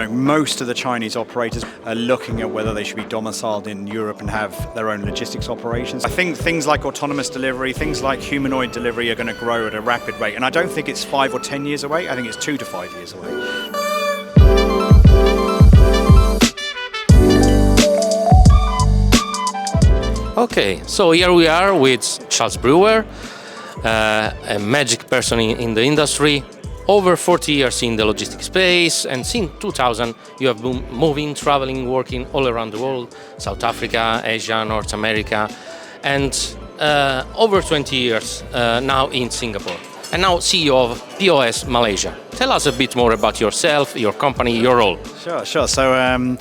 most of the Chinese operators are looking at whether they should be domiciled in Europe and have their own logistics operations. I think things like autonomous delivery, things like humanoid delivery are going to grow at a rapid rate. And I don't think it's 5 or 10 years away. I think it's 2 to 5 years away. Okay, so here we are with Charles Brewer, a magic person in the industry, over 40 years in the logistics space, and since 2000 you have been moving, traveling, working all around the world, South Africa, Asia, North America, and over 20 years now in Singapore, and now CEO of Pos Malaysia. Tell us a bit more about yourself, your company, your role. Sure. So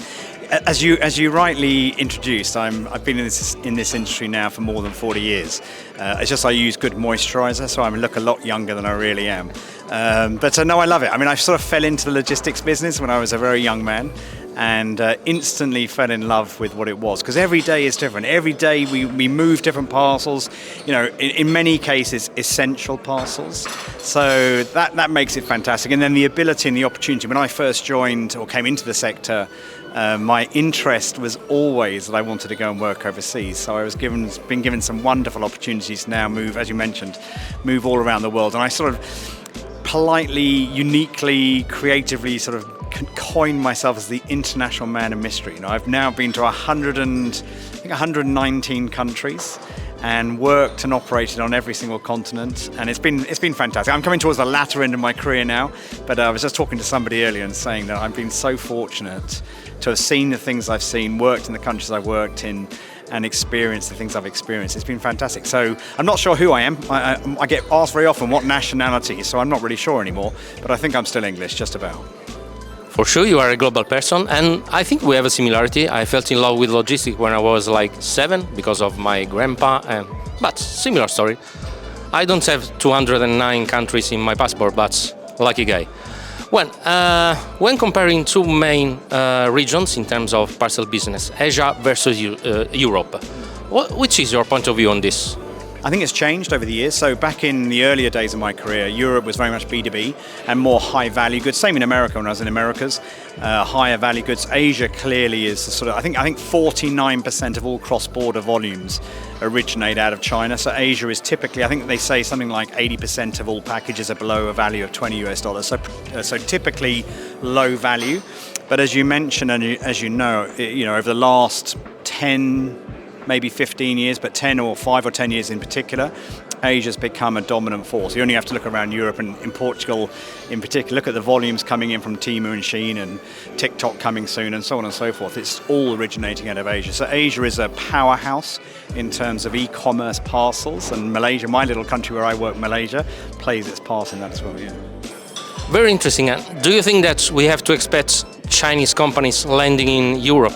as you rightly introduced, I've been in this industry now for more than 40 years. It's just I use good moisturiser, so I look a lot younger than I really am. But no, I love it. I mean, I sort of fell into the logistics business when I was a very young man, and instantly fell in love with what it was, because every day is different. Every day we move different parcels, in many cases essential parcels, so that makes it fantastic. And then the ability and the opportunity. When I first joined or came into the sector, my interest was always that I wanted to go and work overseas, so I was been given some wonderful opportunities to now move, as you mentioned, move all around the world. And I sort of politely, uniquely, creatively sort of coined myself as the international man of mystery. I've now been to 119 countries and worked and operated on every single continent, and it's been fantastic. I'm coming towards the latter end of my career now, but I was just talking to somebody earlier and saying that I've been so fortunate to have seen the things I've seen, worked in the countries I've worked in, and experienced the things I've experienced. It's been fantastic. So I'm not sure who I am. I get asked very often what nationality, so I'm not really sure anymore, but I think I'm still English, just about. For sure, you are a global person, and I think we have a similarity. I fell in love with logistics when I was like 7 because of my grandpa, but similar story. I don't have 209 countries in my passport, but lucky guy. When comparing two main regions in terms of parcel business, Asia versus Europe, which is your point of view on this? I think it's changed over the years. So back in the earlier days of my career, Europe was very much B2B and more high value goods. Same in America when I was in Americas, higher value goods. Asia clearly is sort of, I think 49% of all cross-border volumes originate out of China. So Asia is typically, I think they say something like 80% of all packages are below a value of $20. So typically low value. But as you mentioned, and as you know, over the last 10, maybe 15 years, but 10 or 5 or 10 years in particular, Asia's become a dominant force. You only have to look around Europe, and in Portugal in particular, look at the volumes coming in from Temu and Shein and TikTok coming soon and so on and so forth. It's all originating out of Asia. So Asia is a powerhouse in terms of e-commerce parcels, and Malaysia, my little country where I work, Malaysia, plays its part in that as well, yeah. Very interesting. Do you think that we have to expect Chinese companies landing in Europe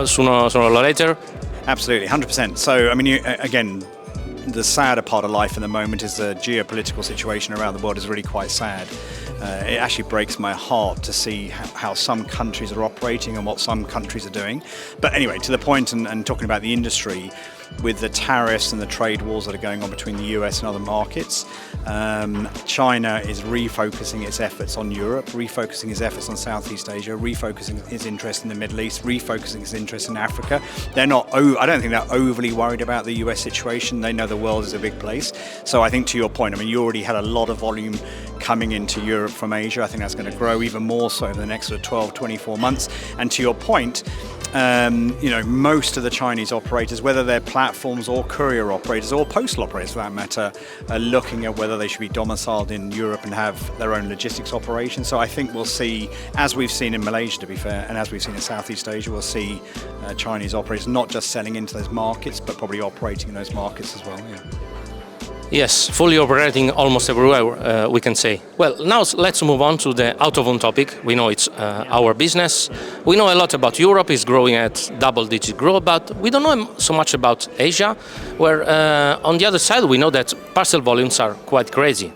sooner or later? Absolutely, 100%. So, I mean, again, the sadder part of life in the moment is the geopolitical situation around the world is really quite sad. It actually breaks my heart to see how some countries are operating and what some countries are doing. But anyway, to the point, and talking about the industry, with the tariffs and the trade wars that are going on between the US and other markets, China is refocusing its efforts on Europe, refocusing its efforts on Southeast Asia, refocusing its interest in the Middle East, refocusing its interest in Africa. They're not, I don't think they're overly worried about the US situation. They know the world is a big place. So I think to your point, I mean, you already had a lot of volume coming into Europe from Asia. I think that's going to grow even more so over the next sort of 12, 24 months. And to your point, most of the Chinese operators, whether they're platforms or courier operators or postal operators for that matter, are looking at whether they should be domiciled in Europe and have their own logistics operations. So I think we'll see, as we've seen in Malaysia to be fair, and as we've seen in Southeast Asia, we'll see Chinese operators not just selling into those markets, but probably operating in those markets as well, yeah. Yes, fully operating almost everywhere, we can say. Well, now let's move on to the out-of-home topic. We know it's our business. We know a lot about Europe, it's growing at double-digit growth, but we don't know so much about Asia, where on the other side we know that parcel volumes are quite crazy.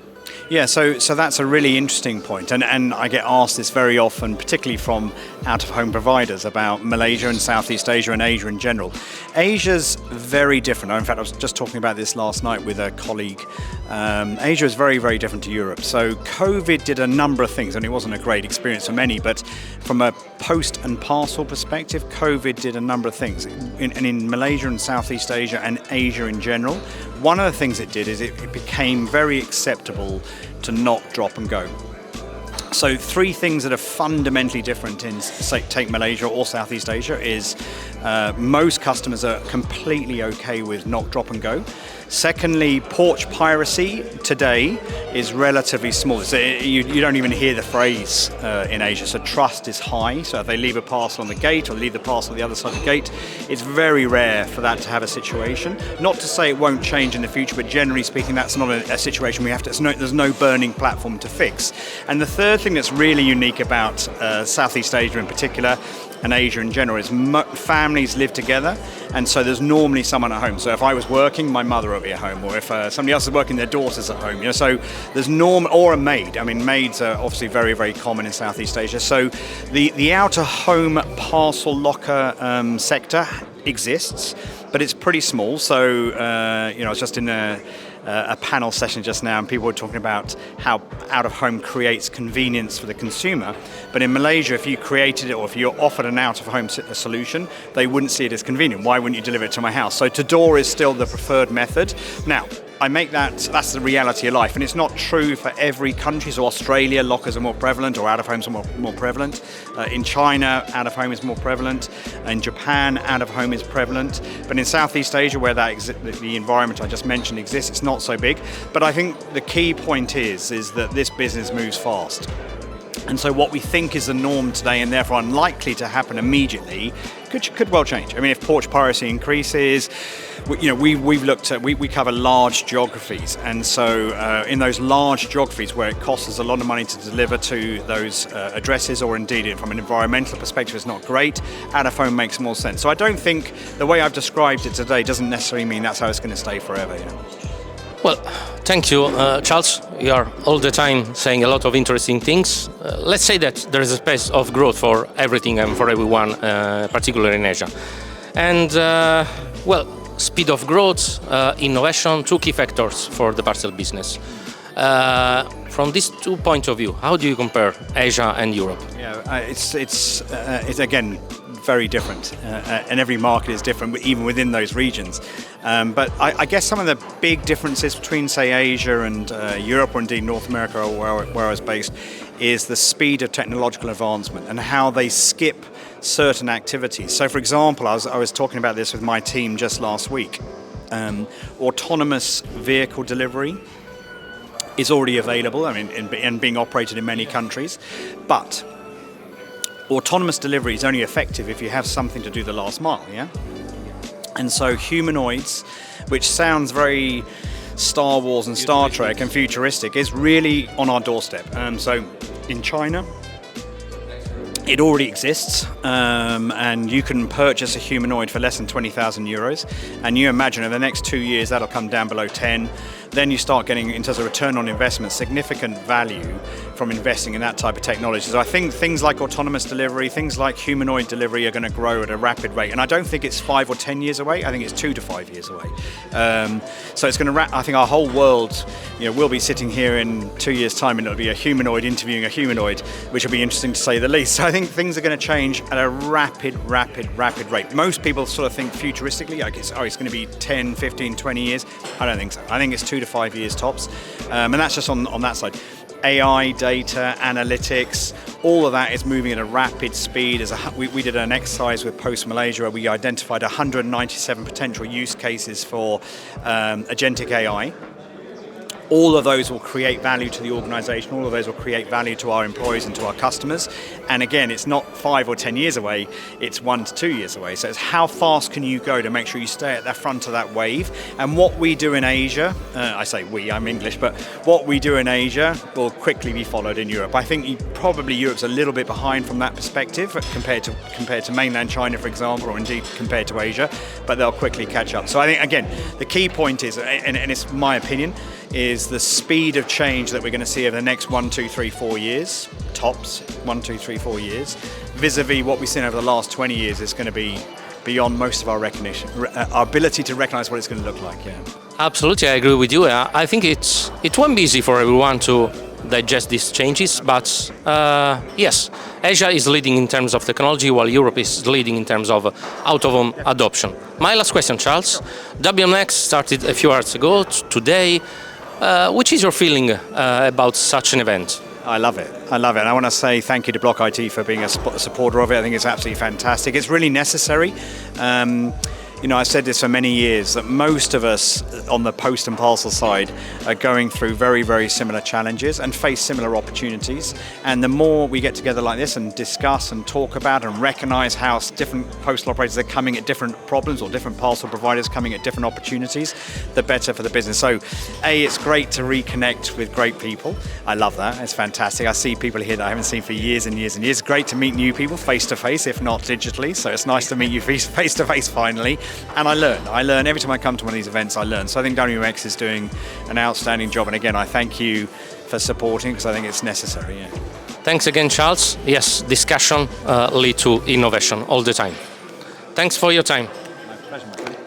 Yeah, so that's a really interesting point, and I get asked this very often, particularly from out-of-home providers, about Malaysia and Southeast Asia and Asia in general. Asia's very different. In fact, I was just talking about this last night with a colleague Asia is very, very different to Europe. So COVID did a number of things, and it wasn't a great experience for many, but from a post and parcel perspective, COVID did a number of things. In Malaysia and Southeast Asia and Asia in general, one of the things it did is it became very acceptable to not drop and go. So 3 things that are fundamentally different in, say, take Malaysia or Southeast Asia is most customers are completely okay with knock, drop and go. Secondly, porch piracy today is relatively small. So you don't even hear the phrase in Asia. So trust is high. So if they leave a parcel on the gate or leave the parcel on the other side of the gate, it's very rare for that to have a situation. Not to say it won't change in the future, but generally speaking, that's not a situation we have to. There's no burning platform to fix. And the third thing that's really unique about Southeast Asia in particular, and Asia in general, is families live together, and so there's normally someone at home. So if I was working, my mother would be at home, or if somebody else is working, their daughter's at home. You know, so there's or a maid. I mean, maids are obviously very, very common in Southeast Asia. So the out-of-home parcel locker sector exists, but it's pretty small. So I was just in a panel session just now, and people were talking about how out-of-home creates convenience for the consumer. But in Malaysia, if you created it or if you're offered an out-of-home solution, they wouldn't see it as convenient. Why wouldn't you deliver it to my house? So to-door is still the preferred method. Now, I make that's the reality of life, and it's not true for every country. So Australia, lockers are more prevalent, or out-of-homes are more prevalent. In China, out-of-home is more prevalent. In Japan, out-of-home is prevalent. But in Southeast Asia, where the environment I just mentioned exists, it's not so big. But I think the key point is that this business moves fast. And so what we think is the norm today, and therefore unlikely to happen immediately, could well change. I mean, if porch piracy increases, we've looked at, we cover large geographies, and so in those large geographies where it costs us a lot of money to deliver to those addresses, or indeed from an environmental perspective it's not great, out-of-home makes more sense. So I don't think the way I've described it today doesn't necessarily mean that's how it's going to stay forever. Well, thank you, Charles. You are all the time saying a lot of interesting things. Let's say that there is a space of growth for everything and for everyone, particularly in Asia. And, speed of growth, innovation, 2 key factors for the parcel business. From these 2 points of view, how do you compare Asia and Europe? Yeah, it's again very different, and every market is different, even within those regions. But I guess some of the big differences between, say, Asia and Europe, or indeed North America, or where I was based, is the speed of technological advancement and how they skip certain activities. So, for example, I was talking about this with my team just last week. Autonomous vehicle delivery is already available, and being operated in many countries, but autonomous delivery is only effective if you have something to do the last mile, yeah? And so humanoids, which sounds very Star Wars and Star Trek and futuristic, is really on our doorstep. So in China, it already exists, and you can purchase a humanoid for less than 20,000 euros. And you imagine in the next 2 years that'll come down below 10. Then you start getting, in terms of return on investment, significant value from investing in that type of technology. So I think things like autonomous delivery, things like humanoid delivery are going to grow at a rapid rate. And I don't think it's 5 or 10 years away. I think it's 2 to 5 years away. So it's going to I think our whole world, we'll be sitting here in 2 years' time, and it'll be a humanoid interviewing a humanoid, which will be interesting to say the least. So I think things are going to change at a rapid rate. Most people sort of think futuristically, like it's going to be 10, 15, 20 years. I don't think so. I think it's 2 to 5 years tops. And that's just on that side. AI, data, analytics, all of that is moving at a rapid speed. We did an exercise with Pos Malaysia where we identified 197 potential use cases for agentic AI. All of those will create value to the organization. All of those will create value to our employees and to our customers. And again, it's not 5 or 10 years away, it's 1 to 2 years away. So it's how fast can you go to make sure you stay at the front of that wave. And what we do in Asia, I say we, I'm English, but what we do in Asia will quickly be followed in Europe. I think probably Europe's a little bit behind from that perspective compared to mainland China, for example, or indeed compared to Asia, but they'll quickly catch up. So I think, again, the key point is, and it's my opinion, is the speed of change that we're going to see over the next 1, 2, 3, 4 years, tops 1, 2, 3, 4 years, vis-a-vis what we've seen over the last 20 years is going to be beyond most of our recognition, our ability to recognize what it's going to look like. Yeah. Absolutely, I agree with you. I think it won't be easy for everyone to digest these changes, but yes, Asia is leading in terms of technology, while Europe is leading in terms of out-of-home adoption. My last question, Charles. WMX started a few hours ago. Today, which is your feeling about such an event? I love it. I love it. And I want to say thank you to Bloq.it for being a supporter of it. I think it's absolutely fantastic. It's really necessary. You know, I've said this for many years, that most of us on the post and parcel side are going through very, very similar challenges and face similar opportunities. And the more we get together like this and discuss and talk about and recognise how different postal operators are coming at different problems, or different parcel providers coming at different opportunities, the better for the business. So, it's great to reconnect with great people. I love that. It's fantastic. I see people here that I haven't seen for years and years and years. It's great to meet new people face to face, if not digitally. So it's nice to meet you face to face finally. And I learn every time I come to one of these events. I learn. So I think WMX is doing an outstanding job, and again I thank you for supporting, because I think it's necessary. Yeah. Thanks again, Charles. Yes, discussion leads to innovation all the time. Thanks for your time. My pleasure, my friend.